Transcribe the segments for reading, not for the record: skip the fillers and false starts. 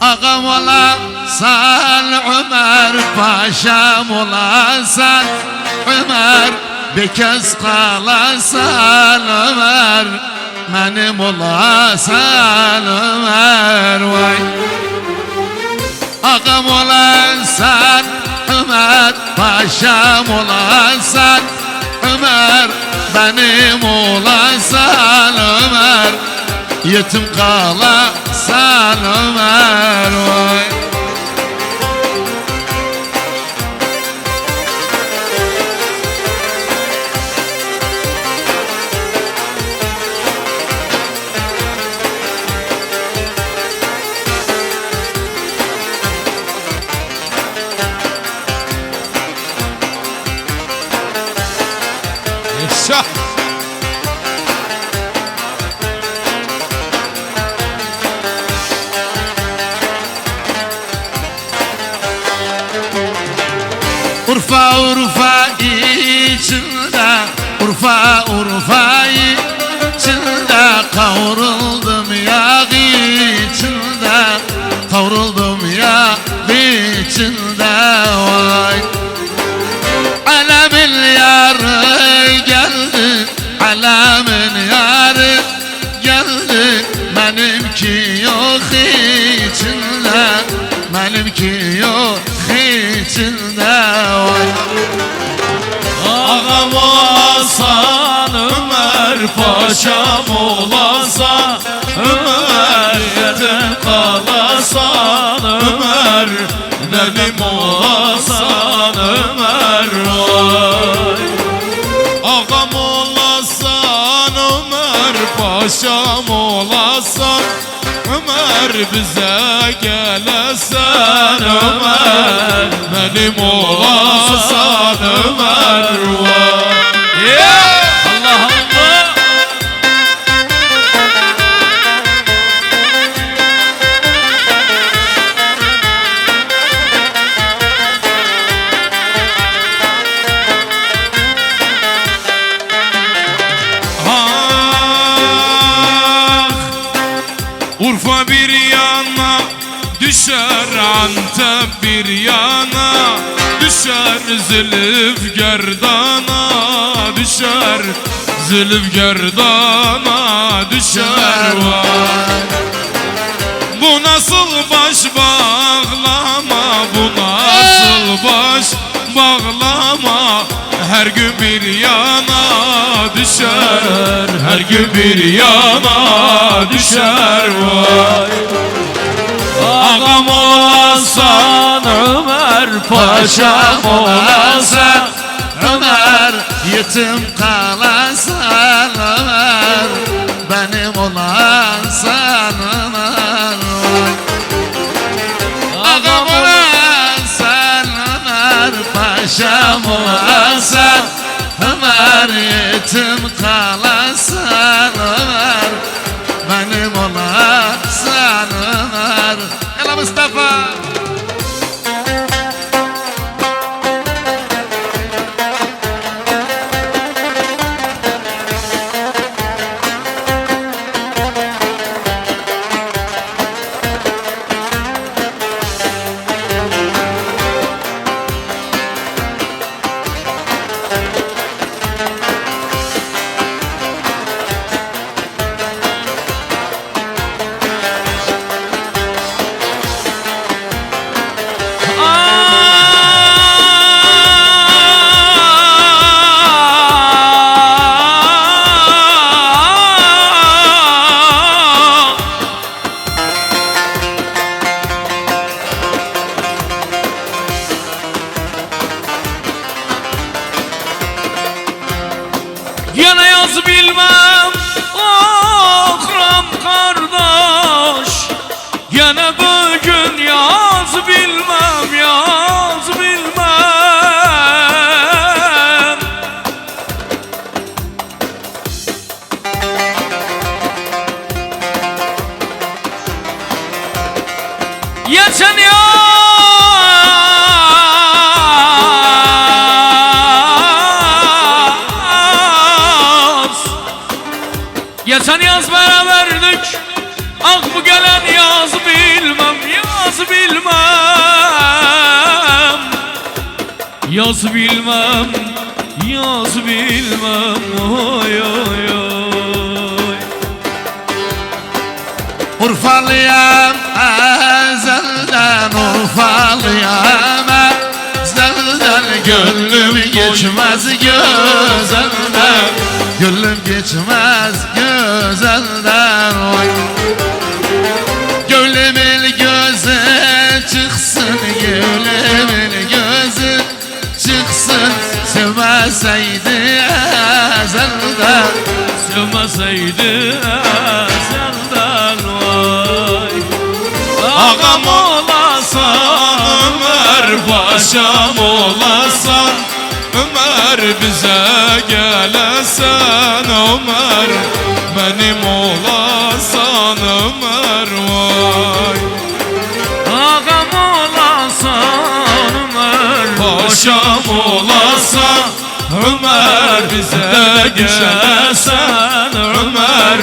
Ağam olasan Ömer, paşam olasan Ömer, bir kez kalasan Ömer, benim olasan Ömer. Vay ağam olasan Ömer, paşam olasan Ömer, benim olasan Ömer, yetim kalasan Ömer. Vay Yaşa. Urfa Urfa içinde, Urfa Urfa içinde kavruldum ya içinde, kavruldum ya içinde. Vay alemin yarı geldi, alemin yarı geldi, benimki yok içinde, benimki yok içinde. Vay Ağam olasan Ömer, paşam olasan Ömer, yetim kalasan Ömer, benim olasan Ömer. Vay ağam olasan Ömer, paşam olasan Ömer, bize gelesen Ömer, benim olasan Ömer. Yeah! Allah Allah! Urfa bir yana düşer, Antep bir yana düşer, Zülüf gerdana düşer, Zülüf gerdana düşer. Vay bu nasıl baş bağlama, bu nasıl baş bağlama, her gün bir yana düşer, her gün bir yana düşer. Vay ağam olasan Ömer, paşam olasan Ömer, yetim kalasan Ömer, benim olasan Ömer. Ağam olasan Ömer, paşam olasan Ömer, yetim kalasan Ömer, benim olasan Ömer. Ela Mustafa. Yana yaz bilmem Akram kardeş, yana bugün yaz bilmem, yaz bilmem. Geçen yaz geçen yaz beraberdik, ah bu gelen yaz bilmem ya. Yaz bilmem, yaz bilmem, oy oy oy. Urfalıyam ezelden, Urfalıyam ezelden. Gönlüm geçmez gözelden, gönlüm geçmez gözelden. Oy. Gönlümün gözü çıksın, gönlümün gözü çıksın. Sevmeseydi ezelden, Sevmeseydi ezelden vay. Ağam olasan Ömer, paşam olasan Ömer, bize gelesen Ömer, benim olasan Ömer vay. Ağam olasan Ömer, paşam olasan Ömer, bize gelesen Ömer,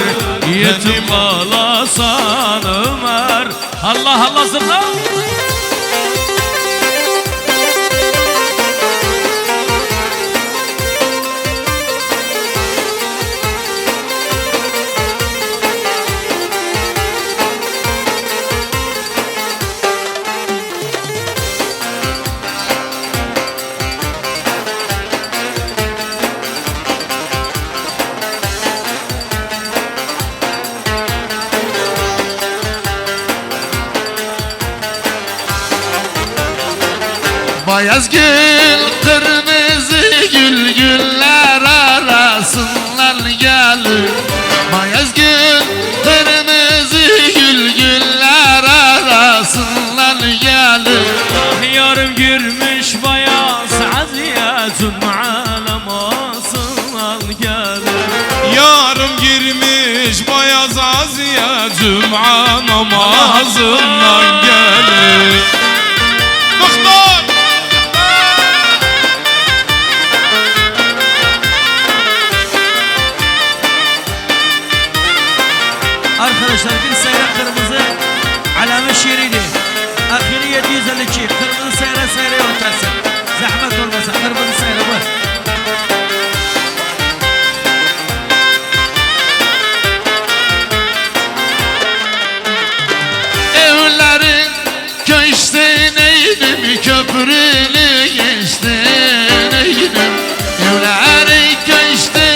yetim kalasan Ömer. Allah Allah zırla. Bayaz gül, kırmızı gül, güller arasından gelir. Bayaz gül, kırmızı gül, güller arasından gelir. Ah yarım girmiş bayaz aziyetim alamasından gelir. Yarım girmiş bayaz aziyetim namazından gelir. Doktor! Arkadaşlar bir seyre kırmızı alamet şiiriydi. Akhiri 752 kırmızı seyre seyre yok tersi. Zahmet olmasa kırmızı seyre bu. Evlerin köşte neydim, köprülü geçti neydim. Evlerin köşte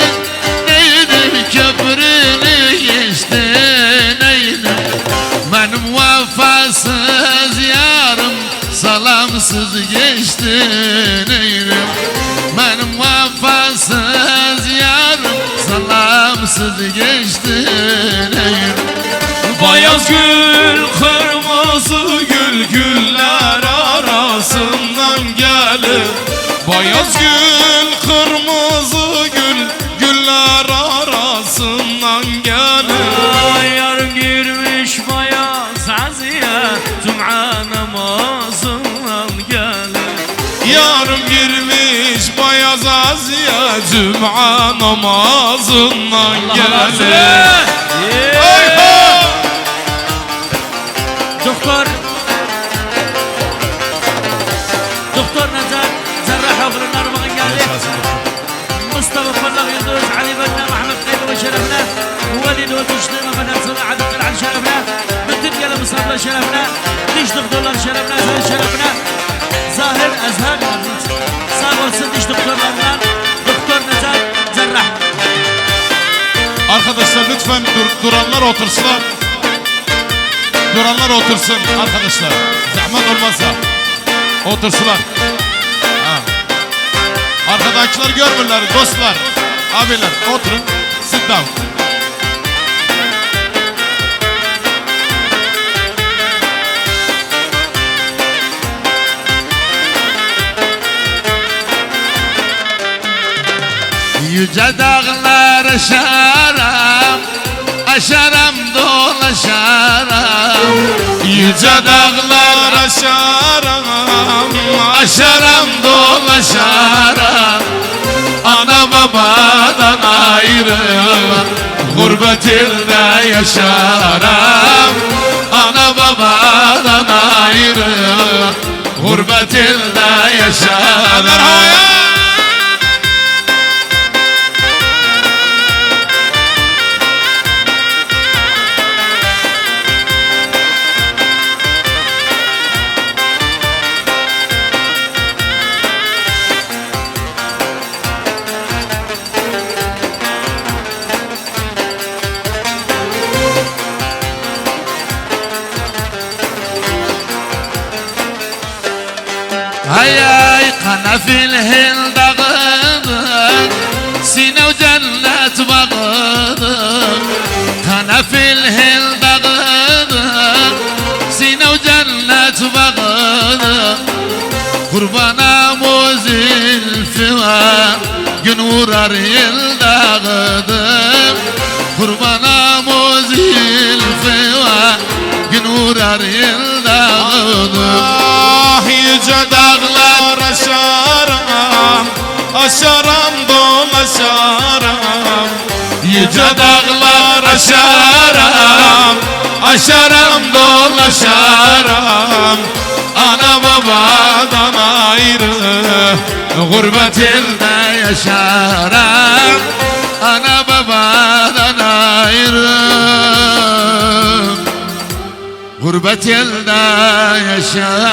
neydim, köprülü geçti neydim. Benim vefasız yarım salamsız geçti neydim. Benim vefasız yarım salamsız geçti neydim. Bayaz gül, kırmızı gül, güller arasından gelir. Bayaz gül, kırmızı gül, güller arasından gelir. Yarım girmiş bayaz aziye, cuma namazından gelir. Yarım girmiş bayaz aziye, cuma namazından gelir. Doktor Doktor Necat Cerrah Oğlu'nun armağan geldi. Mustafa Parlak Yıldız, Ali Benna, Ahmet Kaylı ve şerefine, Velid ve Tuşlu'na ve Nasır'a Adil Kıran şerefine, bütün gelen misafirler şerefine, diş doktorlar şerefine, sen şerefine, Zahir Ezher, sağ olsun diş doktorlarından, Doktor Necat Cerrah. Arkadaşlar lütfen duranlar otursunlar. Duranlar otursun arkadaşlar. Zahmet olmazsa otursunlar. Ha. Arkadakiler görmürler dostlar. Abiler oturun. Sit down. Yüce dağlar aşaram, aşaram dolaşaram. Yüce dağlar aşaram, Aşaram dolaşaram. Ana babadan ayrı gurbet ilde yaşaram. Ana babadan ayrı gurbet elde yaşarım. هياي قنافل الهل دغدغ سينا وجنة بغدغ قنافل الهل دغدغ سينا وجنة بغدغ قربانا موزي الفوا جنور أريل دغدغ قربانا موزي الفوا جنور أريل دغدغ Yüce dağlar aşarım, aşarım dolaşarım. Yüce dağlar aşarım, aşarım dolaşarım. Ana babadan ayrı, gurbet elde yaşarım. Ana babadan ayrı, gurbet elde yaşarım.